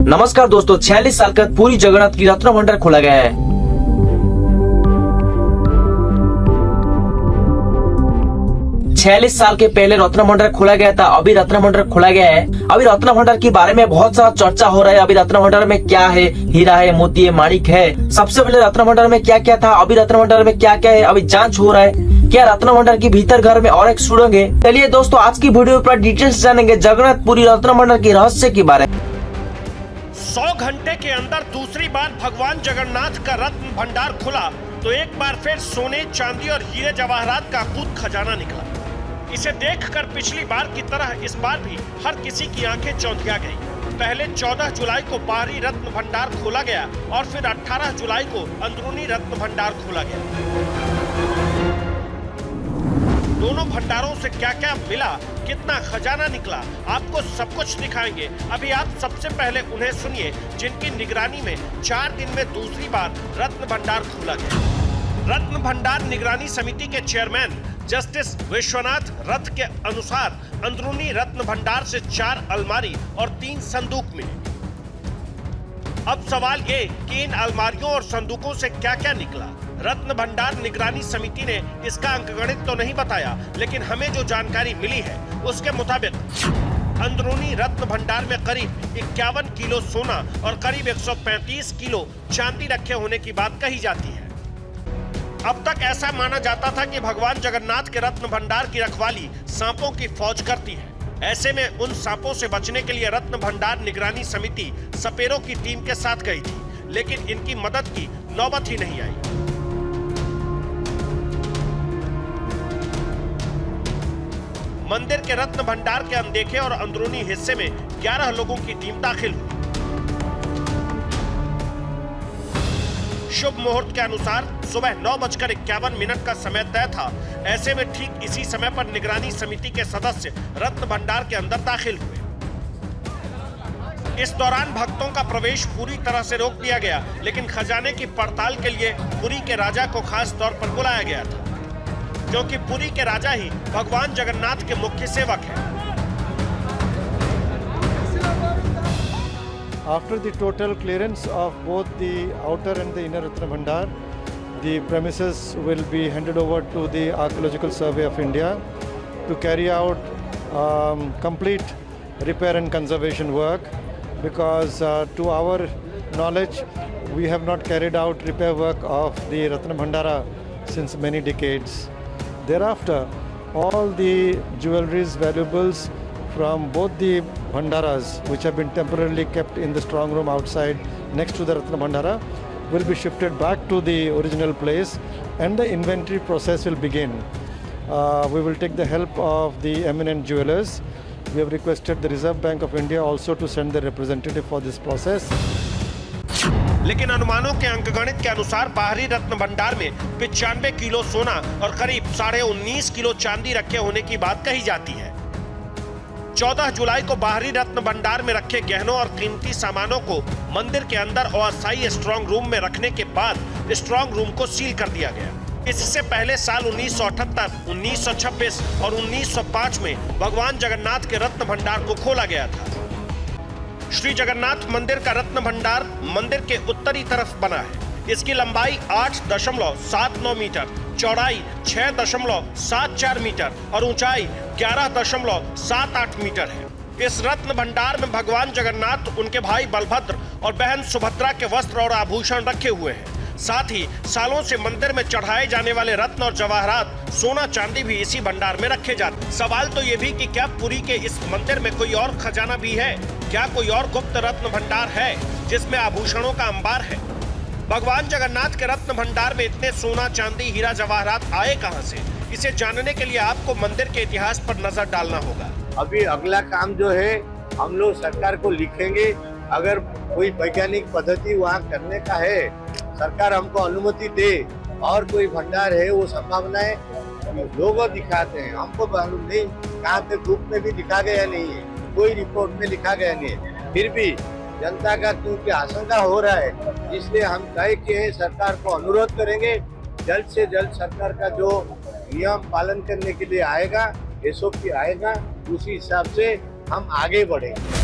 नमस्कार दोस्तों, 46 साल का पुरी जगन्नाथ की रत्न भंडार खोला गया है। छियालीस साल के पहले रत्न भंडार खोला गया था, अभी रत्न भंडार खोला गया है। अभी रत्न भंडार के बारे में बहुत सारा चर्चा हो रहा है। अभी रत्न भंडार में क्या है, हीरा है, मोती है, माणिक है। सबसे पहले रत्न भंडार में क्या क्या था, अभी रत्न भंडार में क्या क्या है, अभी जांच हो रहा है। क्या रत्न भंडार के भीतर घर में और एक सुरंग है? चलिए दोस्तों, आज की वीडियो पर डिटेल्स जानेंगे जगन्नाथपुरी रत्न भंडार के रहस्य के बारे में। 100 घंटे के अंदर दूसरी बार भगवान जगन्नाथ का रत्न भंडार खुला तो एक बार फिर सोने, चांदी और हीरे जवाहरात का अकूत खजाना निकला। इसे देखकर पिछली बार की तरह इस बार भी हर किसी की आंखें चौंधिया गई। पहले 14 जुलाई को बाहरी रत्न भंडार खोला गया और फिर 18 जुलाई को अंदरूनी रत्न भंडार खोला गया। दोनों भंडारों से क्या क्या मिला, कितना खजाना निकला, आपको सब कुछ दिखाएंगे। अभी आप सबसे पहले उन्हें सुनिए जिनकी निगरानी में 4 दिन में दूसरी बार रत्न भंडार खोला गया। रत्न भंडार निगरानी समिति के चेयरमैन जस्टिस विश्वनाथ रथ के अनुसार अंदरूनी रत्न भंडार से 4 अलमारी और 3 संदूक मिले। अब सवाल ये कि इन अलमारियों और संदूकों से क्या क्या निकला। रत्न भंडार निगरानी समिति ने इसका अंकगणित तो नहीं बताया, लेकिन हमें जो जानकारी मिली है उसके मुताबिक अंदरूनी रत्न भंडार में करीब 51 किलो सोना और करीब 135 किलो चांदी रखे होने की बात कही जाती है। अब तक ऐसा माना जाता था कि भगवान जगन्नाथ के रत्न भंडार की रखवाली सांपों की फौज करती है। ऐसे में उन सांपों से बचने के लिए रत्न भंडार निगरानी समिति सपेरों की टीम के साथ गई थी, लेकिन इनकी मदद की नौबत ही नहीं आई। मंदिर के रत्न भंडार के अनदेखे और अंदरूनी हिस्से में 11 लोगों की टीम दाखिल हुई। शुभ मुहूर्त के अनुसार सुबह 9:51 का समय तय था। ऐसे में ठीक इसी समय पर निगरानी समिति के सदस्य रत्न भंडार के अंदर दाखिल हुए। इस दौरान भक्तों का प्रवेश पूरी तरह से रोक दिया गया, लेकिन खजाने की पड़ताल के लिए पुरी के राजा को खास तौर पर बुलाया गया था, क्योंकि पुरी के राजा ही भगवान जगन्नाथ के मुख्य सेवक हैं। After the total clearance of both the outer and the inner Ratna Bhandar, the premises will be handed over to the Archaeological Survey of India to carry out complete repair and conservation work, because to our knowledge we have not carried out repair work of the Ratna Bhandara since many decades. Thereafter, all the jewelries, valuables from both the Bhandaras, which have been temporarily kept in the strong room outside next to the Ratna Bhandara, will be shifted back to the original place and the inventory process will begin. We will take the help of the eminent jewelers. We have requested the Reserve Bank of India also to send their representative for this process. लेकिन अनुमानों के अंकगणित के अनुसार बाहरी रत्न भंडार में 95 kilo सोना और करीब 19.5 किलो चांदी रखे होने की बात कही जाती है। 14 जुलाई को बाहरी रत्न भंडार में रखे गहनों और कीमती सामानों को मंदिर के अंदर अस्थायी स्ट्रांग रूम में रखने के बाद स्ट्रांग रूम को सील कर दिया गया। इससे पहले साल 1978, 1926 और 1905 में भगवान जगन्नाथ के रत्न भंडार को खोला गया था। श्री जगन्नाथ मंदिर का रत्न भंडार मंदिर के उत्तरी तरफ बना है। इसकी लंबाई 8.79 मीटर, चौड़ाई 6.74 मीटर और ऊंचाई 11.78 मीटर है। इस रत्न भंडार में भगवान जगन्नाथ, उनके भाई बलभद्र और बहन सुभद्रा के वस्त्र और आभूषण रखे हुए हैं। साथ ही सालों से मंदिर में चढ़ाए जाने वाले रत्न और जवाहरात, सोना, चांदी भी इसी भंडार में रखे जाते हैं। सवाल तो ये भी कि क्या पुरी के इस मंदिर में कोई और खजाना भी है? क्या कोई और गुप्त रत्न भंडार है जिसमें आभूषणों का अंबार है? भगवान जगन्नाथ के रत्न भंडार में इतने सोना, चांदी, हीरा, जवाहरात आए कहां से? इसे जानने के लिए आपको मंदिर के इतिहास पर नजर डालना होगा। अभी अगला काम जो है, हम लोग सरकार को लिखेंगे। अगर कोई वैज्ञानिक पद्धति वहाँ करने का है, सरकार हमको अनुमति दे और कोई भंडार है, वो संभावनाएं लोगों दिखाते हैं। हमको मालूम नहीं कहाँ पे ग्रुप में भी लिखा गया नहीं है, कोई रिपोर्ट में लिखा गया नहीं है। फिर भी जनता का क्योंकि आशंका हो रहा है, इसलिए हम तय किए हैं, सरकार को अनुरोध करेंगे जल्द से जल्द सरकार का जो नियम पालन करने के लिए आएगा, SOP आएगा, उसी हिसाब से हम आगे बढ़ेंगे।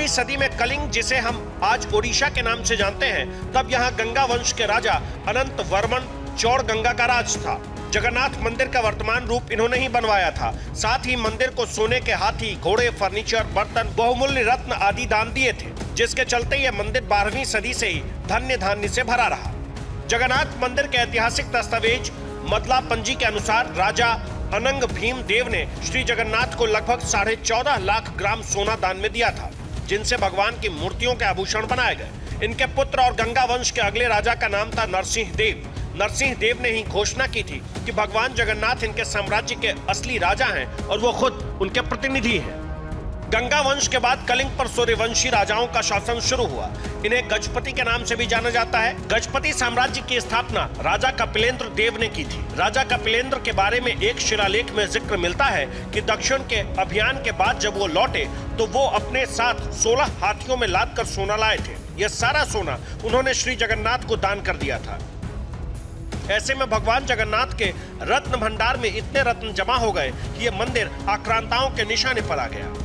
12वीं सदी में कलिंग, जिसे हम आज ओडिशा के नाम से जानते हैं, तब यहाँ गंगा वंश के राजा अनंत वर्मन चौड़गंगा का राज था। जगन्नाथ मंदिर का वर्तमान रूप इन्होंने ही बनवाया था। साथ ही मंदिर को सोने के हाथी, घोड़े, फर्नीचर, बर्तन, बहुमूल्य रत्न आदि दान दिए थे, जिसके चलते यह मंदिर 12वीं सदी से ही धन्य धान्य से भरा रहा। जगन्नाथ मंदिर के ऐतिहासिक दस्तावेज मदला पंजी के अनुसार राजा अनंग भीम देव ने श्री जगन्नाथ को लगभग 14.5 लाख ग्राम सोना दान में दिया था, जिनसे भगवान की मूर्तियों के आभूषण बनाए गए। इनके पुत्र और गंगा वंश के अगले राजा का नाम था नरसिंह देव। नरसिंह देव ने ही घोषणा की थी कि भगवान जगन्नाथ इनके साम्राज्य के असली राजा हैं और वो खुद उनके प्रतिनिधि हैं। गंगा वंश के बाद कलिंग पर सूर्यवंशी राजाओं का शासन शुरू हुआ। इन्हें गजपति के नाम से भी जाना जाता है। गजपति साम्राज्य की स्थापना राजा कपिलेंद्र देव ने की थी। राजा कपिलेंद्र के बारे में एक शिलालेख में जिक्र मिलता है कि दक्षिण के अभियान के बाद जब वो लौटे तो वो अपने साथ 16 हाथियों में लाद कर सोना लाए थे। यह सारा सोना उन्होंने श्री जगन्नाथ को दान कर दिया था। ऐसे में भगवान जगन्नाथ के रत्न भंडार में इतने रत्न जमा हो गए कि यह मंदिर आक्रांताओं के निशाने पर आ गया।